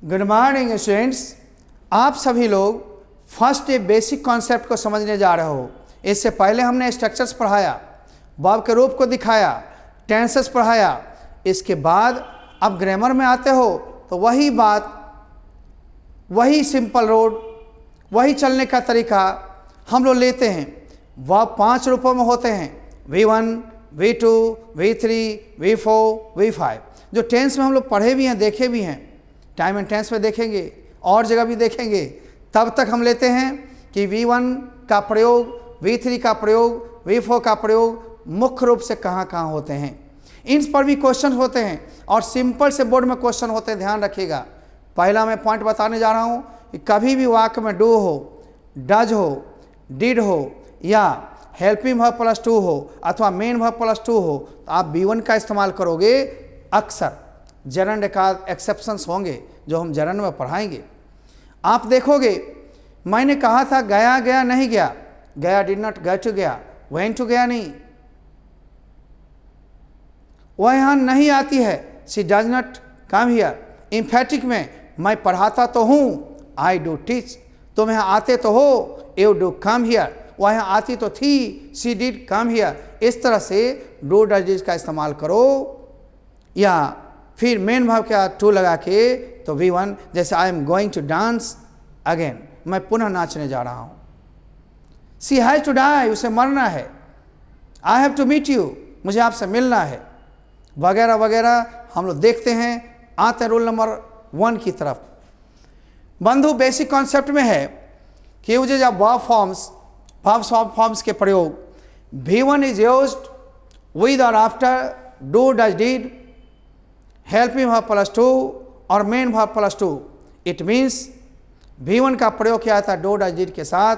Good morning students. आप सभी लोग फर्स्ट डे बेसिक कॉन्सेप्ट को समझने जा रहे हो। इससे पहले हमने स्ट्रक्चर्स पढ़ाया, वर्ब के रूप को दिखाया, टेंसेस पढ़ाया। इसके बाद अब ग्रामर में आते हो तो वही बात, वही सिंपल रोड, वही चलने का तरीका हम लोग लेते हैं। वर्ब 5 रूपों में होते हैं, V1, V2, V3, V4, V5। जो टेंस में हम लोग पढ़े भी हैं, देखे भी हैं, टाइम एंड टेंस में देखेंगे और जगह भी देखेंगे। तब तक हम लेते हैं कि V1 का प्रयोग, V3 का प्रयोग, V4 का प्रयोग मुख्य रूप से कहाँ कहाँ होते हैं। इन पर भी क्वेश्चन होते हैं और सिंपल से बोर्ड में क्वेश्चन होते हैं, ध्यान रखिएगा। पहला मैं पॉइंट बताने जा रहा हूँ कि कभी भी वाक्य में डू हो, डज हो, डिड हो या हेल्पिंग वर्ब प्लस टू हो अथवा मेन वर्ब प्लस टू हो तो आप V1 का इस्तेमाल करोगे। अक्सर जनरल एकाध एक्सेप्शंस होंगे जो हम जनरल में पढ़ाएंगे। आप देखोगे मैंने कहा था गया गया नहीं गया, गया डिड नॉट गो टू गया, वेंट टू गया नहीं, वह यहाँ नहीं आती है, she does not come here. Emphatic में मैं पढ़ाता तो हूँ, आई डू टीच, तुम यहाँ आते तो हो, यू डू कम हियर, वह यहाँ आती तो थी, शी डिड कम हियर। इस तरह से डू डज डिड का इस्तेमाल करो या फिर मेन वर्ब का टू लगा के तो V1, जैसे I am going to dance again, मैं पुनः नाचने जा रहा हूँ। सी हैज टू डाई, उसे मरना है। I have to meet you, मुझे आपसे मिलना है, वगैरह वगैरह हम लोग देखते हैं। आते हैं रूल नंबर 1 की तरफ। बंधु बेसिक कॉन्सेप्ट में है कि मुझे जब वर्ब फॉर्म्स के प्रयोग V1 इज यूज्ड विद और after do does did, helping verb plus to और main verb plus to. It means V1 का प्रयोग किया था डू डज डिड के साथ,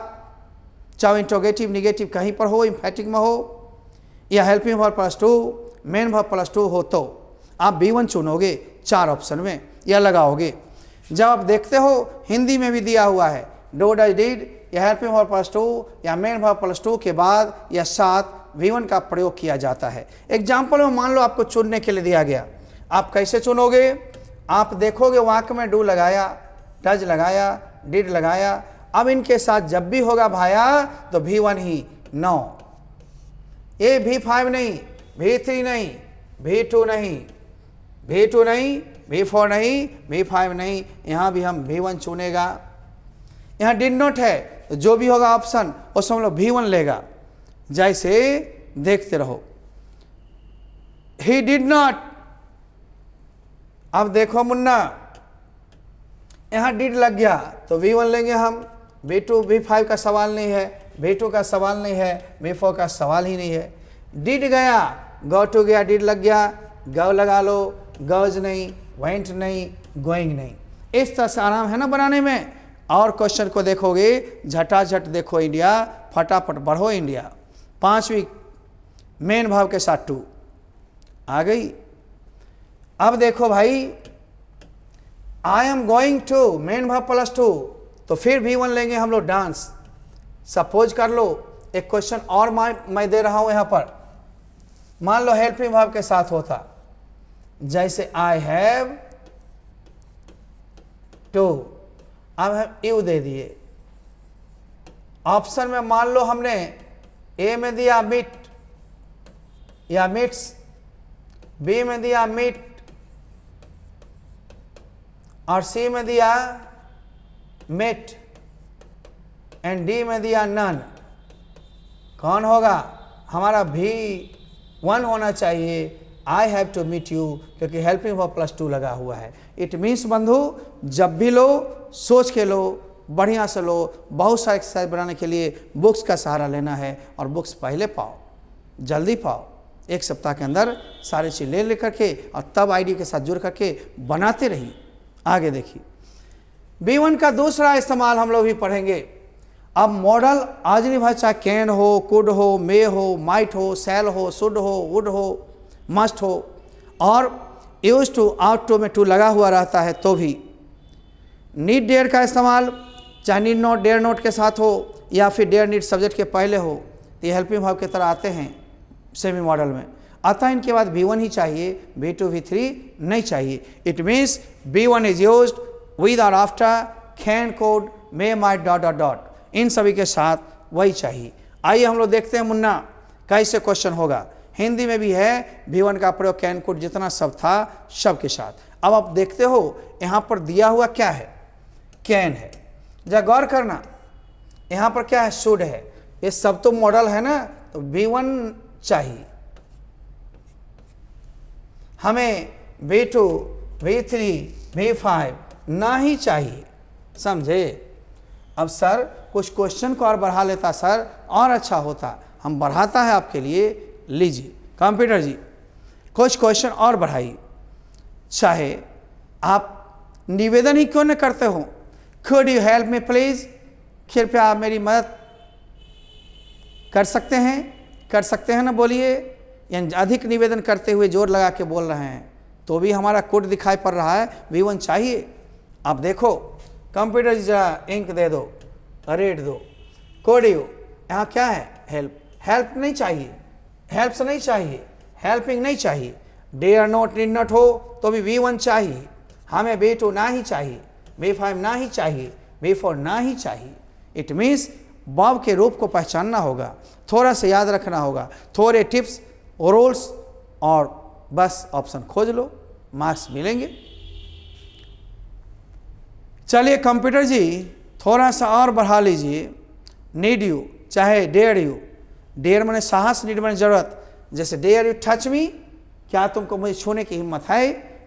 चाहे इंट्रोगेटिव निगेटिव कहीं पर हो, इम्फेटिक में हो या helping verb plus to main verb plus to हो तो आप V1 चुनोगे 4 ऑप्शन में या लगाओगे। जब आप देखते हो हिंदी में भी दिया हुआ है डू डज डिड या हेल्पिंग वर्ब प्लस टू या मेन वर्ब प्लस टू के बाद या साथ V1 का प्रयोग किया जाता है। एग्जाम्पल में मान लो आपको चुनने के लिए दिया गया, आप कैसे चुनोगे? आप देखोगे वाक्य में डू लगाया, डज लगाया, डिड लगाया, अब इनके साथ जब भी होगा भाया तो V1 ही। नो, ये V5 नहीं, V3 नहीं, V2 नहीं, V2 नहीं, V4 नहीं, V5 नहीं, यहाँ भी हम V1 चुनेगा। यहाँ डिड नॉट है तो जो भी होगा ऑप्शन उसमें हम लोग V1 लेगा। जैसे देखते रहो, ही डिड नॉट। अब देखो मुन्ना, यहाँ डिड लग गया तो V1 लेंगे हम। V2 V5 का सवाल नहीं है, V2 का सवाल नहीं है, V4 का सवाल ही नहीं है। डिड गया, गो टू गया, डिड लग गया, गो लगा लो, गोज नहीं, वेंट नहीं, गोइंग नहीं। इस तरह से आराम है ना बनाने में। और क्वेश्चन को देखोगे झटाझट देखो इंडिया, फटाफट बढ़ो इंडिया। 5वीं मेन भाव के साथ टू आ गई। अब देखो भाई, I am going to main भाव प्लस टू तो फिर V1 लेंगे हम लोग डांस। सपोज कर लो एक क्वेश्चन और मैं दे रहा हूं यहां पर, मान लो हेल्पिंग वर्ब के साथ होता, जैसे आई हैव टू, अब हम यू दे दिए। ऑप्शन में मान लो हमने ए में दिया मीट या मीट्स, बी में दिया मीट और सी में दिया मेट एंड डी में दिया नन। कौन होगा? हमारा V1 होना चाहिए। I have to meet you, क्योंकि हेल्पिंग वर्ब प्लस टू लगा हुआ है। इट मीन्स बंधु जब भी लो सोच के लो, बढ़िया से लो। बहुत सारे एक्सरसाइज बनाने के लिए बुक्स का सहारा लेना है और बुक्स पहले पाओ, जल्दी पाओ। 1 सप्ताह के अंदर सारी चीज़ ले करके और तब आईडी के साथ जुड़ करके बनाते रहिए। आगे देखिए, V1 का दूसरा इस्तेमाल हम लोग भी पढ़ेंगे। अब मॉडल आज नहीं भाई, चाहे कैन हो, कुड हो, मे हो, माइट हो, सेल हो, शुड हो, वुड हो, मस्ट हो और यूज टू, आउट टू में टू लगा हुआ रहता है तो भी। नीड डेयर का इस्तेमाल चाहे नीड नॉट डेयर नॉट के साथ हो या फिर डेयर नीड सब्जेक्ट के पहले हो, ये हेल्पिंग वर्ब की तरह आते हैं सेमी मॉडल में। अतः इनके बाद V1 ही चाहिए, V2 V3 नहीं चाहिए। It means V1 is used with और after, can, could, may, might, dot dot dot, इन सभी के साथ वही चाहिए। आइए हम लोग देखते हैं मुन्ना कैसे क्वेश्चन होगा। हिंदी में भी है V1 का प्रयोग कैन, कोड, जितना सब था सब के साथ। अब आप देखते हो यहाँ पर दिया हुआ क्या है, कैन है। जरा गौर करना, यहाँ पर क्या है, शुड है। ये सब तो मॉडल है ना, तो V1 चाहिए हमें, V2, V3, V5 ना ही चाहिए, समझे। अब सर कुछ क्वेश्चन को और बढ़ा लेता सर, और अच्छा होता। हम बढ़ाता है आपके लिए, लीजिए कंप्यूटर जी कुछ क्वेश्चन और बढ़ाइए। चाहे आप निवेदन ही क्यों न करते हो, could you help me please, कृपया आप मेरी मदद कर सकते हैं ना, बोलिए। यानी अधिक निवेदन करते हुए जोर लगा के बोल रहे हैं, तो भी हमारा कोड दिखाई पड़ रहा है, V1 चाहिए। आप देखो कंप्यूटर जी जरा इंक दे दो, रेड दो, कोड यू, यहाँ क्या है, हेल्प। हेल्प नहीं चाहिए, हेल्प से नहीं चाहिए, हेल्पिंग नहीं चाहिए। डेयर नॉट, नीड नॉट हो तो भी V1 चाहिए हमें, V2 ना ही चाहिए, V5 ना ही चाहिए, V4 ना ही चाहिए। इट मीन्स बॉब के रूप को पहचानना होगा, थोड़ा सा याद रखना होगा, थोड़े टिप्स और रूल्स, और बस ऑप्शन खोज लो, मार्क्स मिलेंगे। चलिए कंप्यूटर जी थोड़ा सा और बढ़ा लीजिए। नीड यू चाहे डेयर यू, डेयर माने साहस, नीड माने जरूरत। जैसे डेयर यू टच मी, क्या तुमको मुझे छूने की हिम्मत है।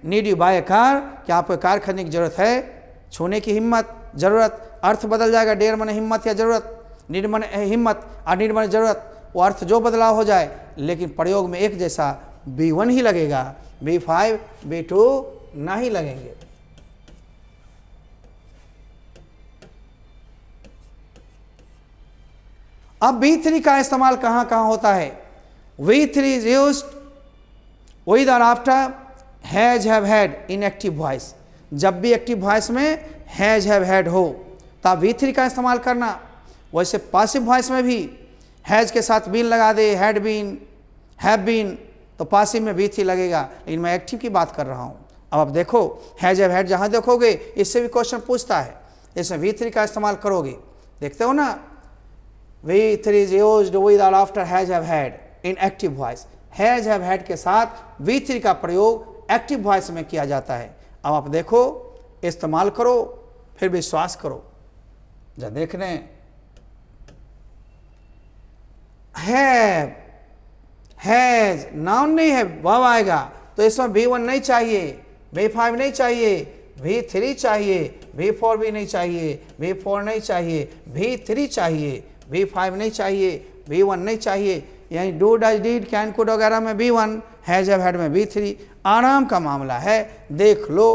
Need you buy a car, क्या आपको कार खरीदने की जरूरत है, छूने की हिम्मत, जरूरत। अर्थ बदल जाएगा, डेयर माने हिम्मत या जरूरत, नीड माने हिम्मत और नीड माने जरूरत। वो अर्थ जो बदलाव हो जाए, लेकिन प्रयोग में एक जैसा V1 ही लगेगा, V5 V2 नहीं लगेंगे। अब V3 का इस्तेमाल कहाँ कहाँ होता है। V3 इज यूज्ड विद और after has, have, had in active voice. जब भी एक्टिव वॉइस में हैज, हैव, हैड हो तब V3 का इस्तेमाल करना। वैसे पासिव वॉइस में भी हैज के साथ बीन लगा दे, हैड बीन, हैव बीन, तो पासिव में V3 लगेगा, लेकिन मैं एक्टिव की बात कर रहा हूँ। अब आप देखो हैज, हैव, हैड जहाँ देखोगे इससे भी क्वेश्चन पूछता है, इसमें V3 का इस्तेमाल करोगे, देखते हो ना। V3 is used with or after has, have, had in active voice। has, have, had के साथ V3 का प्रयोग एक्टिव वॉइस में किया जाता है। अब आप देखो, इस्तेमाल करो, फिर विश्वास करो। जब देखने have, has नाउन नहीं है, वर्ब आएगा, तो इसमें V1 नहीं चाहिए, V5 नहीं चाहिए, V3 चाहिए, V4 भी नहीं चाहिए, V4 नहीं चाहिए, V3 चाहिए, V5 नहीं चाहिए, V1 नहीं चाहिए। यानी do, does, did, can, could वगैरह में V1, हैज, हैव, हैड में V3। आराम का मामला है, देख लो।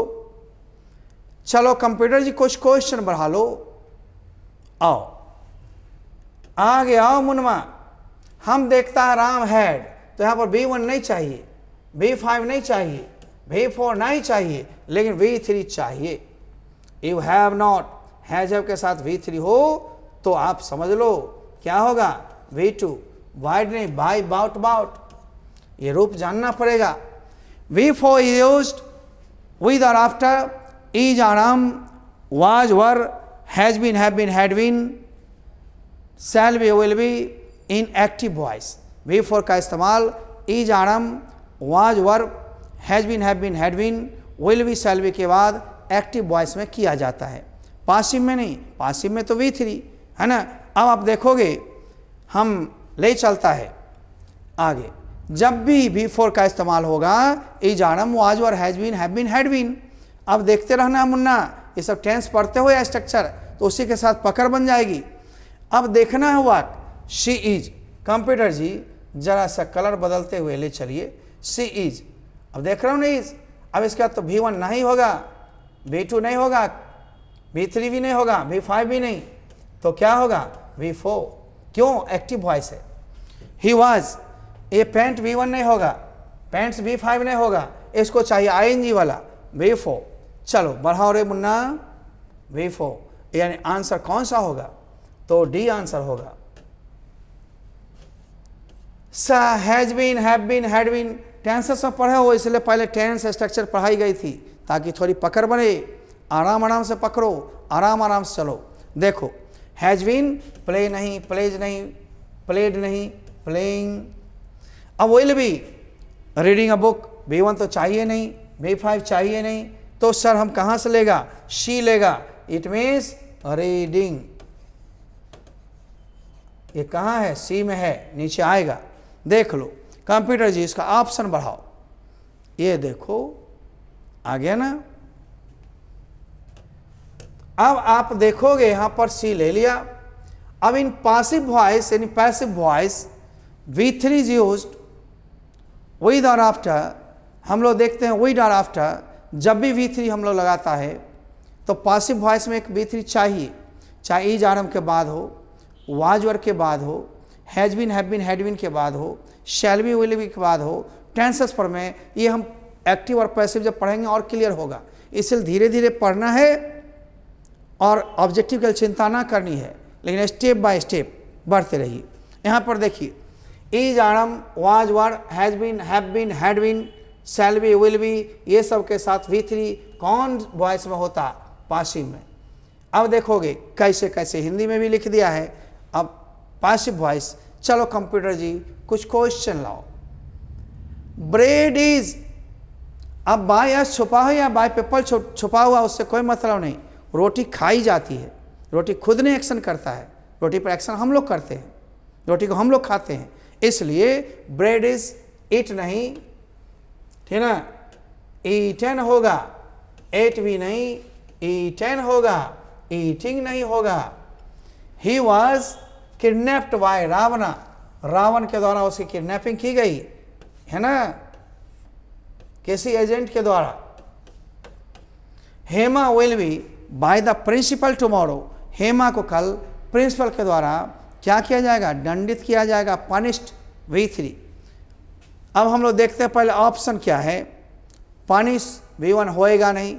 चलो कंप्यूटर जी कुछ क्वेश्चन बढ़ा लो, आओ आगे आओ मुनमा। हम देखता है राम हैड, तो यहाँ पर V1 नहीं चाहिए, V5 नहीं चाहिए, V4 नहीं चाहिए, लेकिन V3 चाहिए। You have not, has, have के साथ V3 हो तो आप समझ लो क्या होगा, V2, वाइड नहीं, बाय, बाउट, बाउट, ये रूप जानना पड़ेगा। V4 is used with or after is, आराम, was, were, has been, have been, had been, shall be, will be in active voice। V4 का इस्तेमाल is, आराम, was, were, has been, have been, had been, will be, shall be के बाद active voice में किया जाता है, passive में नहीं। पासिव में तो V3 है ना। अब आप देखोगे हम ले चलता है आगे, जब भी V4 का इस्तेमाल होगा is, are am, was, were, has been, have been, had been. अब देखते रहना मुन्ना, ये सब टेंस पढ़ते हुए स्ट्रक्चर, तो उसी के साथ पकड़ बन जाएगी। अब देखना हुआ शी इज। कंप्यूटर जी जरा सा कलर बदलते हुए ले चलिए, शी इज। अब देख रहा हूँ ना इज, अब इसके बाद तो V1 नहीं होगा, V2 नहीं होगा, V3 भी नहीं होगा, V5 भी नहीं, तो क्या होगा, V4। क्यों, एक्टिव वॉइस है। ही वॉज, ये पेंट V1 नहीं होगा, पेंट्स V5 नहीं होगा, इसको चाहिए ING वाला V4। चलो बढ़ाओ रे मुन्ना, V4। यानी आंसर कौन सा होगा, तो डी आंसर होगा। Saw, has been, have been, had been tenses में पढ़े हो, इसलिए पहले टेंस स्ट्रक्चर पढ़ाई गई थी ताकि थोड़ी पकड़ बने। आराम आराम से पकड़ो, आराम आराम से चलो। देखो हैज बीन, प्ले नहीं, प्लेज नहीं, प्लेड नहीं, प्लेइंग। अब will be, reading a book, V1 तो चाहिए नहीं, V5 चाहिए नहीं, तो सर हम कहाँ से लेगा? शी लेगा। It means reading. ये कहाँ है? सी में है, नीचे आएगा। देख लो कंप्यूटर जी इसका ऑप्शन बढ़ाओ, ये देखो आ गया ना। अब आप देखोगे यहां पर सी ले लिया। अब इन पासिव वॉइस यानी passive voice V3 is used with और आफ्टर। हम लोग देखते हैं विद और आफ्टर, जब भी V3 हम लोग लगाता है तो पासिव वॉइस में एक V3 चाहिए, चाहे इज आरम के बाद हो, वाज वर के बाद हो, has been, have been, had been के बाद हो, शैल बी, विल बी के बाद हो, टेंसेस पर में। ये हम एक्टिव और पैसिव जब पढ़ेंगे और क्लियर होगा, इसलिए धीरे धीरे पढ़ना है और ऑब्जेक्टिव की चिंता ना करनी है, लेकिन स्टेप बाय स्टेप बढ़ते रहिए। यहाँ पर देखिए is are am, was were, has been, have been, had been, shall be, will be, ये सब के साथ V3 कौन वॉइस में होता? पासिव में। अब देखोगे कैसे कैसे हिंदी में भी लिख दिया है। अब पासिव वॉइस, चलो कंप्यूटर जी कुछ क्वेश्चन लाओ। ब्रेड इज, अब बाय एस छुपा हो या बाय पेपर छुपा हुआ उससे कोई मतलब नहीं, रोटी खाई जाती है, रोटी खुद नहीं एक्शन करता है, रोटी पर एक्शन हम लोग करते हैं, रोटी को हम लोग खाते हैं, इसलिए ब्रेड इज इट नहीं, ठीक ना, ईटन होगा, एट भी नहीं, ईटन होगा, ईटिंग नहीं होगा। He was kidnapped by Ravana, Ravana के द्वारा उसकी किडनैपिंग की गई है ना, किसी एजेंट के द्वारा। Hema will be by the principal tomorrow, Hema को कल प्रिंसिपल के द्वारा क्या किया जाएगा? दंडित किया जाएगा, पनिश्ड, V3। अब हम लोग देखते हैं पहले ऑप्शन क्या है। पनिश V1 होएगा नहीं,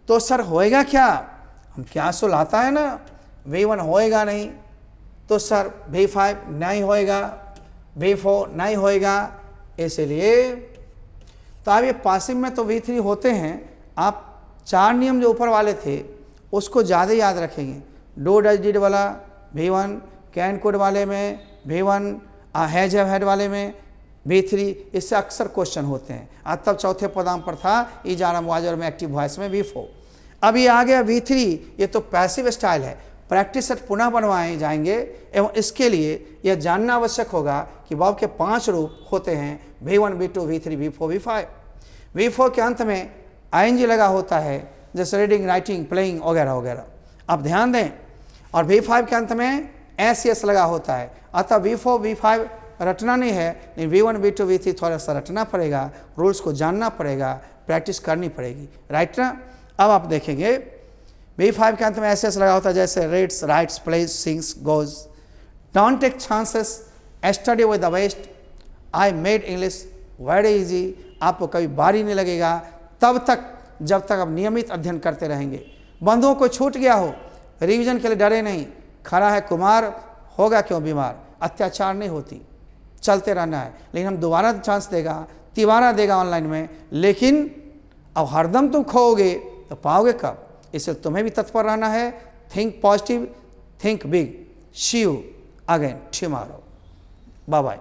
तो सर होएगा क्या? हम क्या सुलाता है ना, V1 होएगा नहीं, तो सर V5 नहीं होएगा, V4 नहीं होएगा, इसलिए तो अब ये पासिव में तो V3 होते हैं। आप 4 नियम जो ऊपर वाले थे उसको ज़्यादा याद रखेंगे। डू डज डिड वाला V1, कैन कुड वाले में V1, हैज हैव हैड वाले में V3, इससे अक्सर क्वेश्चन होते हैं। आज तब चौथे पदाम पर था इज आरम वाज और में एक्टिव वॉइस में V4। अब ये आ गया V3, ये तो पैसिव स्टाइल है। प्रैक्टिस सेट पुनः बनवाए जाएंगे एवं इसके लिए यह जानना आवश्यक होगा कि वर्ब के 5 रूप होते हैं, V1, V2, V3, V4, V5। V4 के अंत में ING लगा होता है, जैसे रीडिंग, राइटिंग, प्लेइंग वगैरह वगैरह, आप ध्यान दें। और V5 के अंत में SES लगा होता है, अतः V4, V5 रटना नहीं है, लेकिन V1, V2, V3 थोड़ा सा रटना पड़ेगा, रूल्स को जानना पड़ेगा, प्रैक्टिस करनी पड़ेगी, राइट ना। अब आप देखेंगे V5 के अंत में SES लगा होता है, जैसे reads, writes, plays, sings, goes. Don't take chances, study with the best, I made English very easy. आपको कभी बारी नहीं लगेगा तब तक जब तक आप नियमित अध्ययन करते रहेंगे। बंधुओं को छूट गया हो, रिवीजन के लिए डरे नहीं, खड़ा है कुमार, होगा क्यों बीमार, अत्याचार नहीं होती, चलते रहना है। लेकिन हम दोबारा चांस देगा, तिबारा देगा ऑनलाइन में, लेकिन अब हरदम तुम खोओगे तो पाओगे कब? इसलिए तुम्हें भी तत्पर रहना है। Think positive, think big. See you again tomorrow, bye bye.